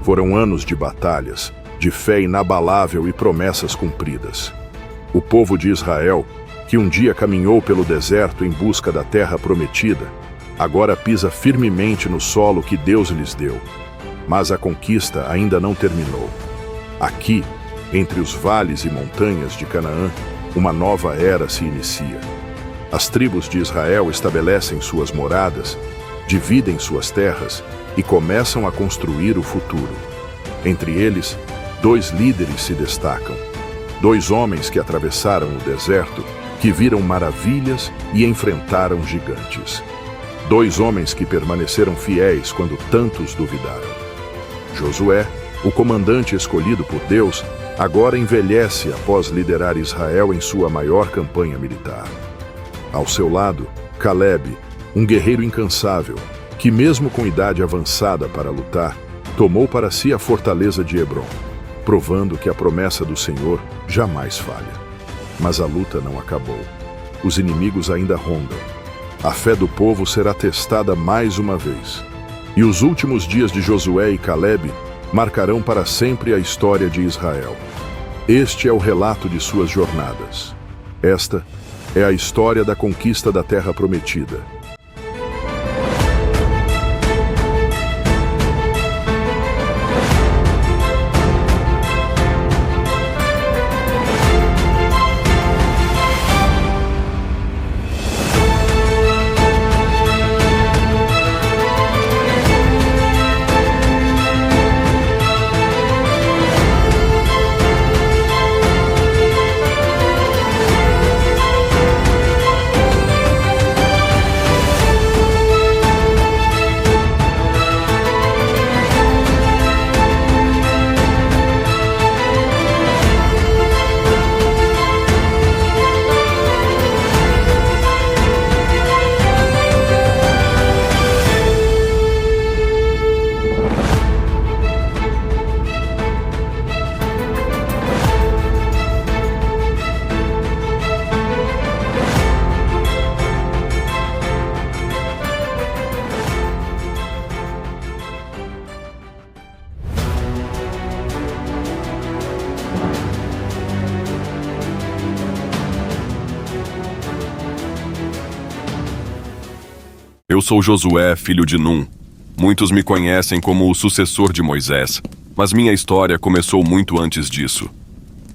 Foram anos de batalhas, de fé inabalável e promessas cumpridas. O povo de Israel, que um dia caminhou pelo deserto em busca da terra prometida, agora pisa firmemente no solo que Deus lhes deu. Mas a conquista ainda não terminou. Aqui, entre os vales e montanhas de Canaã, uma nova era se inicia. As tribos de Israel estabelecem suas moradas, dividem suas terras e começam a construir o futuro. Entre eles, 2 líderes se destacam. 2 homens que atravessaram o deserto, que viram maravilhas e enfrentaram gigantes. 2 homens que permaneceram fiéis quando tantos duvidaram. Josué, o comandante escolhido por Deus, agora envelhece após liderar Israel em sua maior campanha militar. Ao seu lado, Caleb, um guerreiro incansável, que mesmo com idade avançada para lutar, tomou para si a fortaleza de Hebrom, provando que a promessa do Senhor jamais falha. Mas a luta não acabou. Os inimigos ainda rondam. A fé do povo será testada mais uma vez. E os últimos dias de Josué e Caleb marcarão para sempre a história de Israel. Este é o relato de suas jornadas. Esta é a história da conquista da Terra Prometida. Eu sou Josué, filho de Num. Muitos me conhecem como o sucessor de Moisés, mas minha história começou muito antes disso.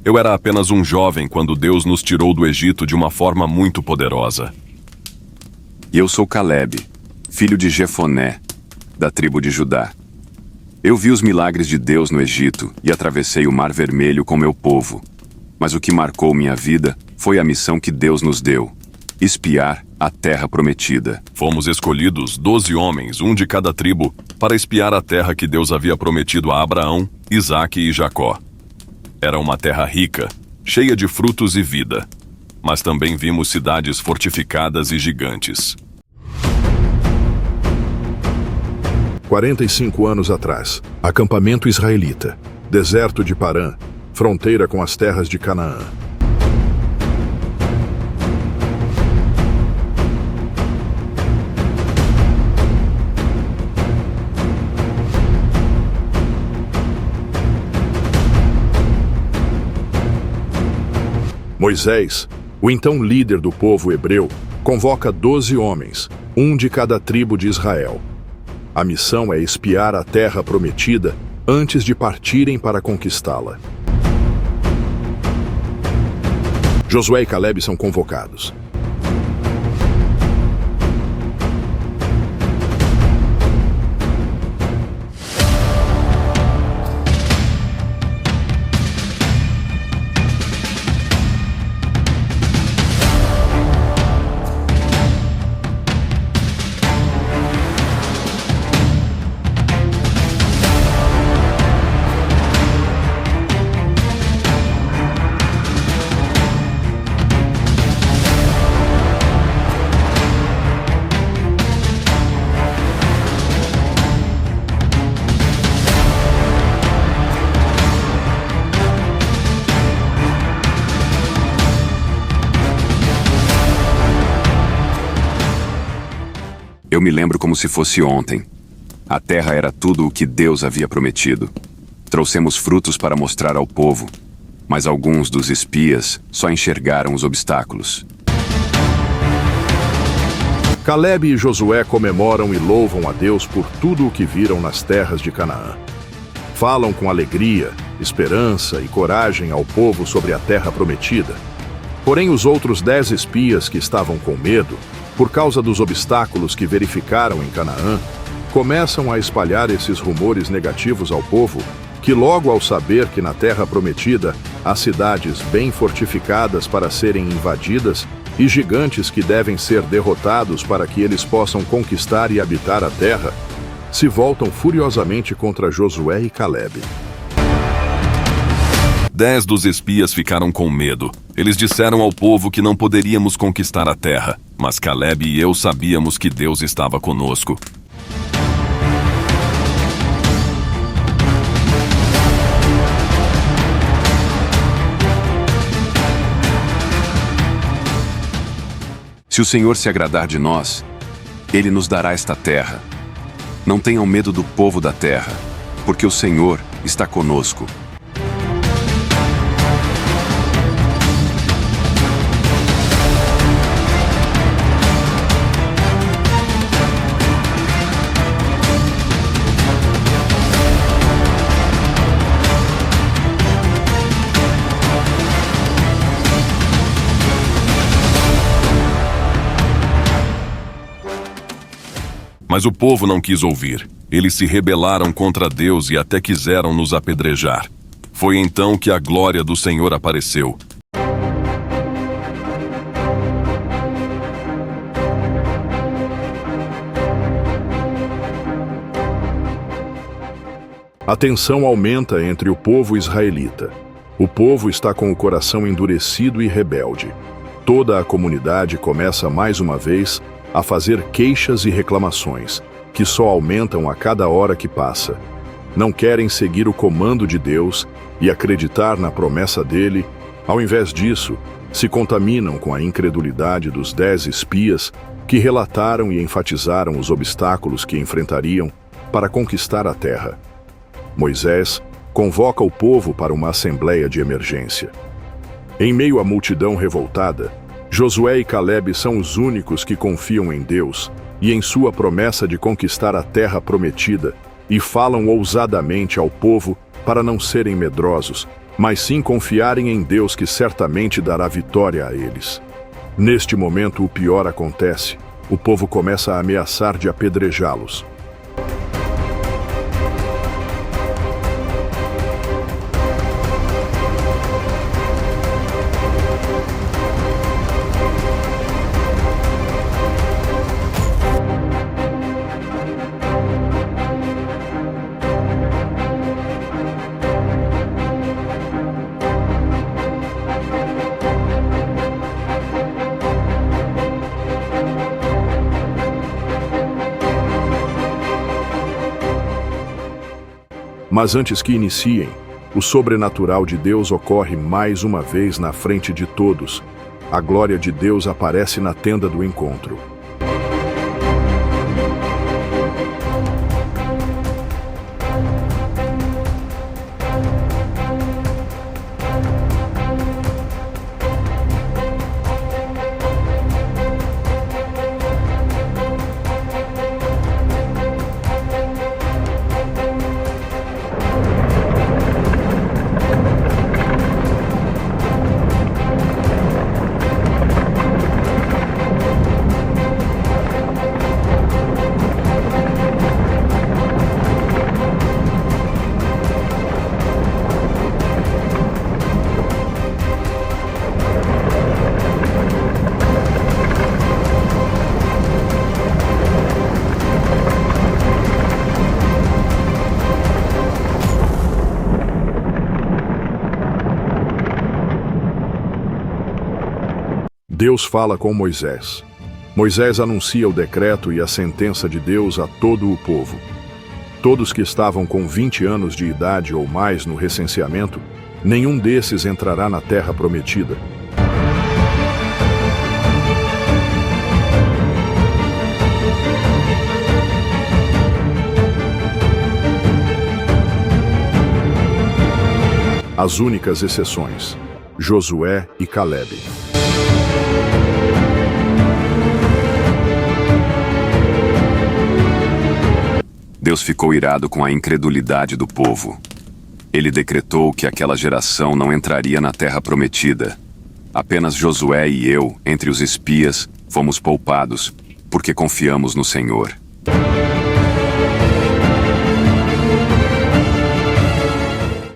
Eu era apenas um jovem quando Deus nos tirou do Egito de uma forma muito poderosa. E eu sou Caleb, filho de Jefoné, da tribo de Judá. Eu vi os milagres de Deus no Egito e atravessei o Mar Vermelho com meu povo. Mas o que marcou minha vida foi a missão que Deus nos deu: espiar a terra prometida. Fomos escolhidos 12 homens, um de cada tribo, para espiar a terra que Deus havia prometido a Abraão, Isaque e Jacó. Era uma terra rica, cheia de frutos e vida. Mas também vimos cidades fortificadas e gigantes. 45 anos atrás, acampamento israelita, deserto de Parã, fronteira com as terras de Canaã. Moisés, o então líder do povo hebreu, convoca 12 homens, um de cada tribo de Israel. A missão é espiar a terra prometida antes de partirem para conquistá-la. Josué e Caleb são convocados. Eu me lembro como se fosse ontem. A terra era tudo o que Deus havia prometido. Trouxemos frutos para mostrar ao povo, mas alguns dos espias só enxergaram os obstáculos. Calebe e Josué comemoram e louvam a Deus por tudo o que viram nas terras de Canaã. Falam com alegria, esperança e coragem ao povo sobre a terra prometida. Porém, os outros 10 espias que estavam com medo, por causa dos obstáculos que verificaram em Canaã, começam a espalhar esses rumores negativos ao povo, que logo ao saber que na terra prometida há cidades bem fortificadas para serem invadidas e gigantes que devem ser derrotados para que eles possam conquistar e habitar a terra, se voltam furiosamente contra Josué e Calebe. 10 dos espias ficaram com medo. Eles disseram ao povo que não poderíamos conquistar a terra, mas Calebe e eu sabíamos que Deus estava conosco. Se o Senhor se agradar de nós, Ele nos dará esta terra. Não tenham medo do povo da terra, porque o Senhor está conosco. Mas o povo não quis ouvir. Eles se rebelaram contra Deus e até quiseram nos apedrejar. Foi então que a glória do Senhor apareceu. A tensão aumenta entre o povo israelita. O povo está com o coração endurecido e rebelde. Toda a comunidade começa mais uma vez a fazer queixas e reclamações, que só aumentam a cada hora que passa. Não querem seguir o comando de Deus e acreditar na promessa dele. Ao invés disso, se contaminam com a incredulidade dos 10 espias que relataram e enfatizaram os obstáculos que enfrentariam para conquistar a terra. Moisés convoca o povo para uma assembleia de emergência. Em meio à multidão revoltada, Josué e Calebe são os únicos que confiam em Deus e em sua promessa de conquistar a terra prometida e falam ousadamente ao povo para não serem medrosos, mas sim confiarem em Deus que certamente dará vitória a eles. Neste momento, o pior acontece. O povo começa a ameaçar de apedrejá-los. Mas antes que iniciem, o sobrenatural de Deus ocorre mais uma vez na frente de todos. A glória de Deus aparece na tenda do encontro. Deus fala com Moisés. Moisés anuncia o decreto e a sentença de Deus a todo o povo. Todos que estavam com 20 anos de idade ou mais no recenseamento, nenhum desses entrará na terra prometida. As únicas exceções: Josué e Calebe. Deus ficou irado com a incredulidade do povo. Ele decretou que aquela geração não entraria na terra prometida. Apenas Josué e eu, entre os espias, fomos poupados, porque confiamos no Senhor.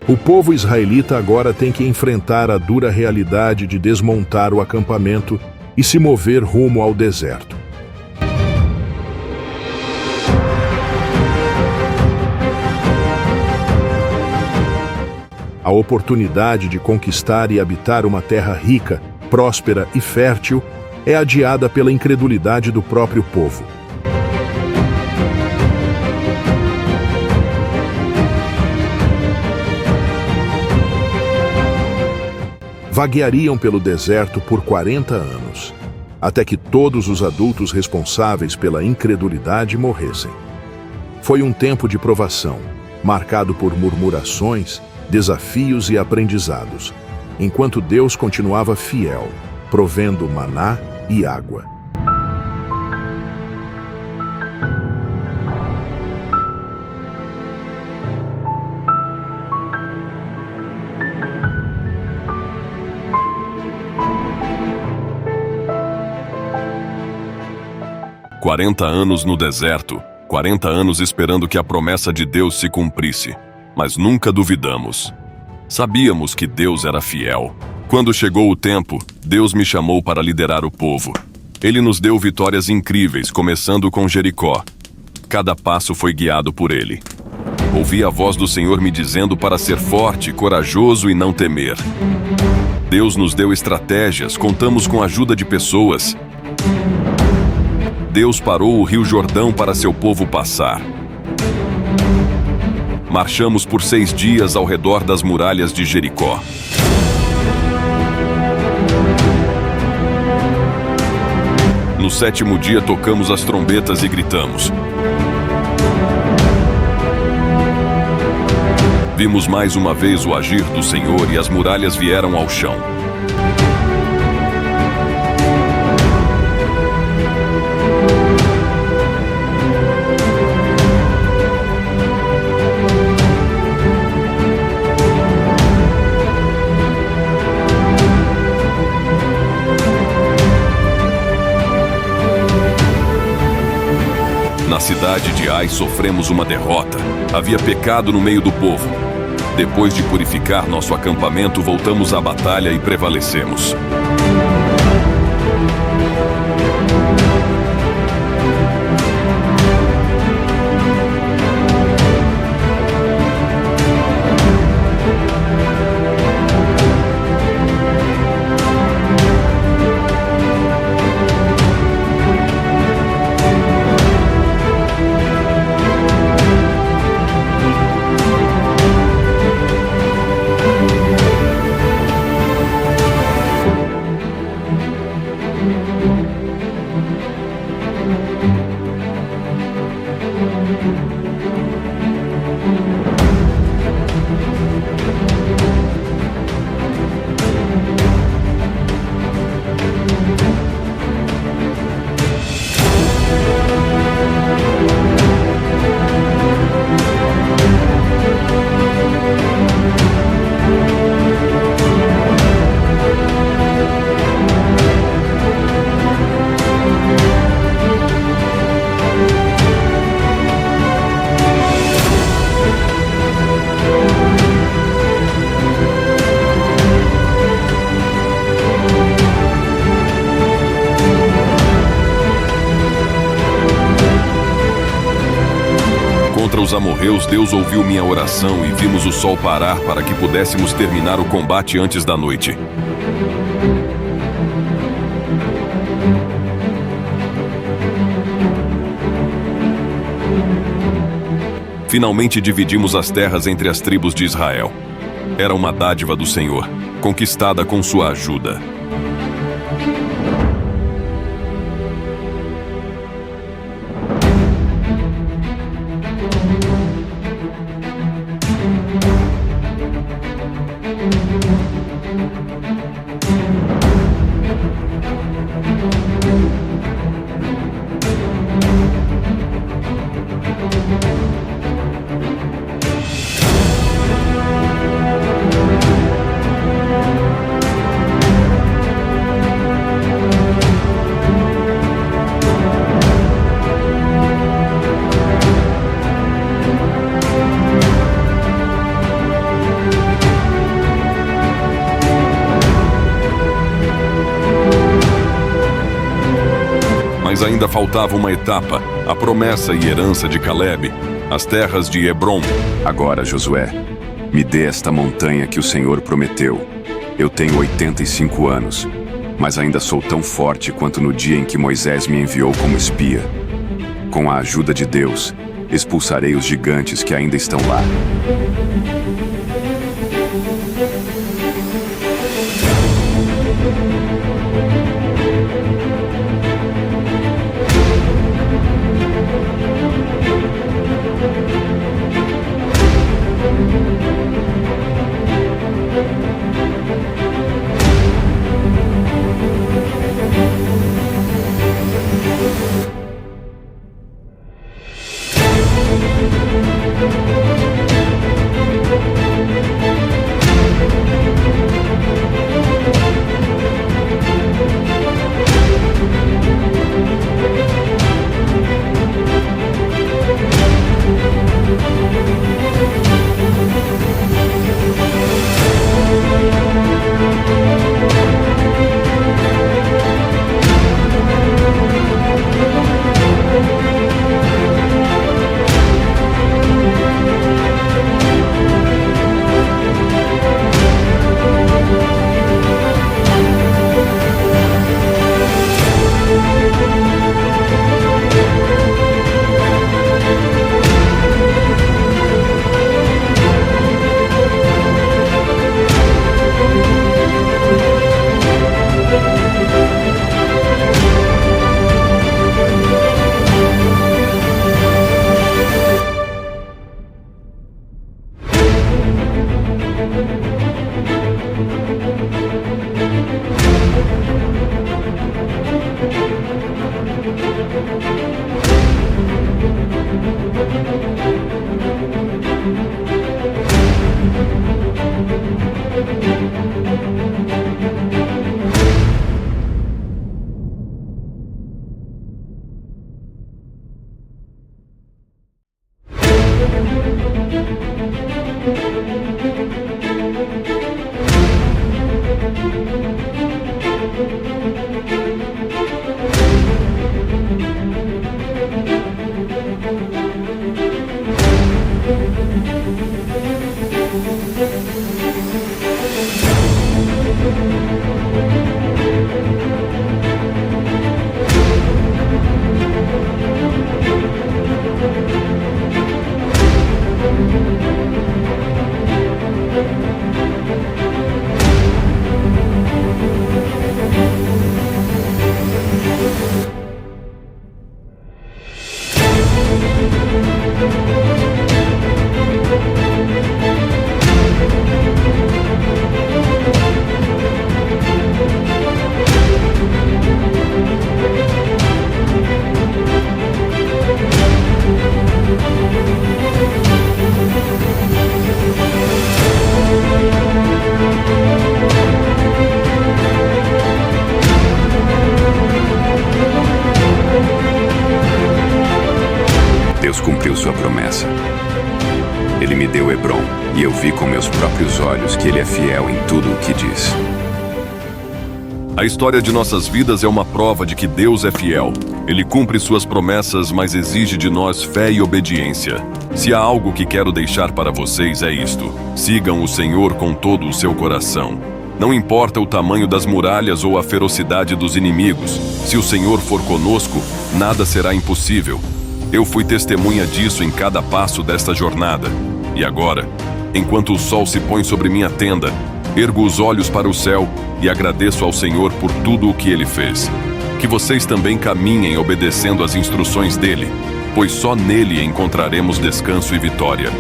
O povo israelita agora tem que enfrentar a dura realidade de desmontar o acampamento e se mover rumo ao deserto. A oportunidade de conquistar e habitar uma terra rica, próspera e fértil é adiada pela incredulidade do próprio povo. Vagueariam pelo deserto por 40 anos, até que todos os adultos responsáveis pela incredulidade morressem. Foi um tempo de provação, marcado por murmurações, desafios e aprendizados, enquanto Deus continuava fiel, provendo maná e água. "40 anos no deserto, 40 anos esperando que a promessa de Deus se cumprisse. Mas nunca duvidamos. Sabíamos que Deus era fiel. Quando chegou o tempo, Deus me chamou para liderar o povo. Ele nos deu vitórias incríveis, começando com Jericó. Cada passo foi guiado por ele. Ouvi a voz do Senhor me dizendo para ser forte, corajoso e não temer. Deus nos deu estratégias, contamos com a ajuda de pessoas. Deus parou o Rio Jordão para seu povo passar. Marchamos por 6 dias ao redor das muralhas de Jericó. No 7º dia tocamos as trombetas e gritamos. Vimos mais uma vez o agir do Senhor e as muralhas vieram ao chão. Na cidade de Ai sofremos uma derrota. Havia pecado no meio do povo. Depois de purificar nosso acampamento, voltamos à batalha e prevalecemos. Contra os amorreus, Deus ouviu minha oração e vimos o sol parar para que pudéssemos terminar o combate antes da noite. Finalmente dividimos as terras entre as tribos de Israel. Era uma dádiva do Senhor, conquistada com sua ajuda. Mas ainda faltava uma etapa, a promessa e herança de Calebe, as terras de Hebrom. Agora, Josué, me dê esta montanha que o Senhor prometeu. Eu tenho 85 anos, mas ainda sou tão forte quanto no dia em que Moisés me enviou como espia. Com a ajuda de Deus, expulsarei os gigantes que ainda estão lá. Deus cumpriu sua promessa. Ele me deu Hebrom, e eu vi com meus próprios olhos que ele é fiel em tudo o que diz. A história de nossas vidas é uma prova de que Deus é fiel. Ele cumpre suas promessas, mas exige de nós fé e obediência. Se há algo que quero deixar para vocês é isto: sigam o Senhor com todo o seu coração. Não importa o tamanho das muralhas ou a ferocidade dos inimigos, se o Senhor for conosco, nada será impossível. Eu fui testemunha disso em cada passo desta jornada. E agora, enquanto o sol se põe sobre minha tenda, ergo os olhos para o céu e agradeço ao Senhor por tudo o que Ele fez. Que vocês também caminhem obedecendo às instruções dEle, pois só nele encontraremos descanso e vitória.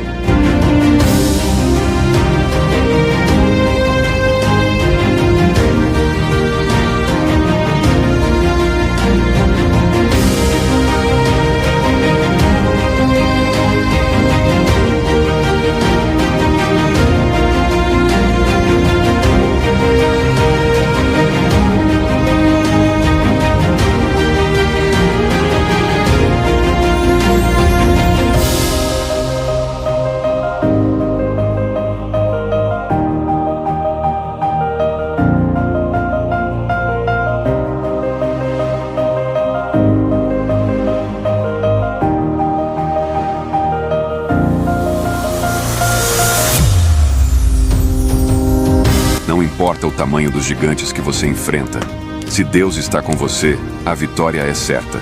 importa o tamanho dos gigantes que você enfrenta. Se Deus está com você, a vitória é certa.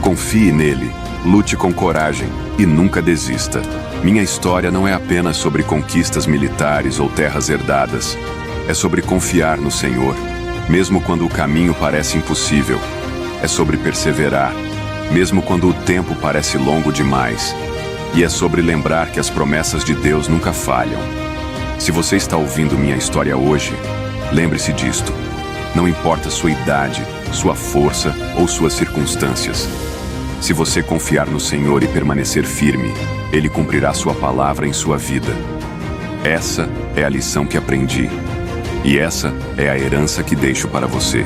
Confie nele, lute com coragem e nunca desista. Minha história não é apenas sobre conquistas militares ou terras herdadas. É sobre confiar no Senhor, mesmo quando o caminho parece impossível. É sobre perseverar, mesmo quando o tempo parece longo demais. E é sobre lembrar que as promessas de Deus nunca falham. Se você está ouvindo minha história hoje, lembre-se disto. Não importa sua idade, sua força ou suas circunstâncias. Se você confiar no Senhor e permanecer firme, Ele cumprirá sua palavra em sua vida. Essa é a lição que aprendi. E essa é a herança que deixo para você.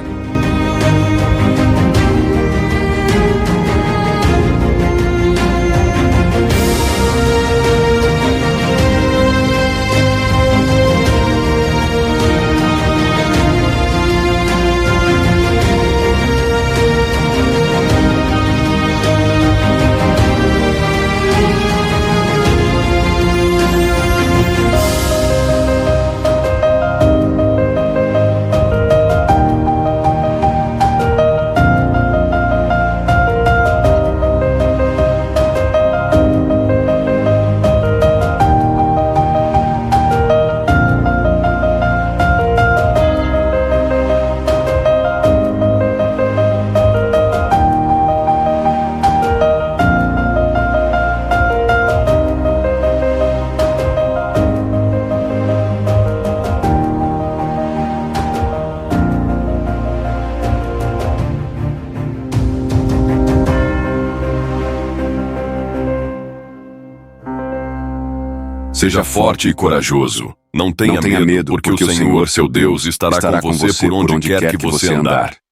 Seja forte e corajoso. Não tenha medo, porque o Senhor, seu Deus, estará com você por onde quer que você andar.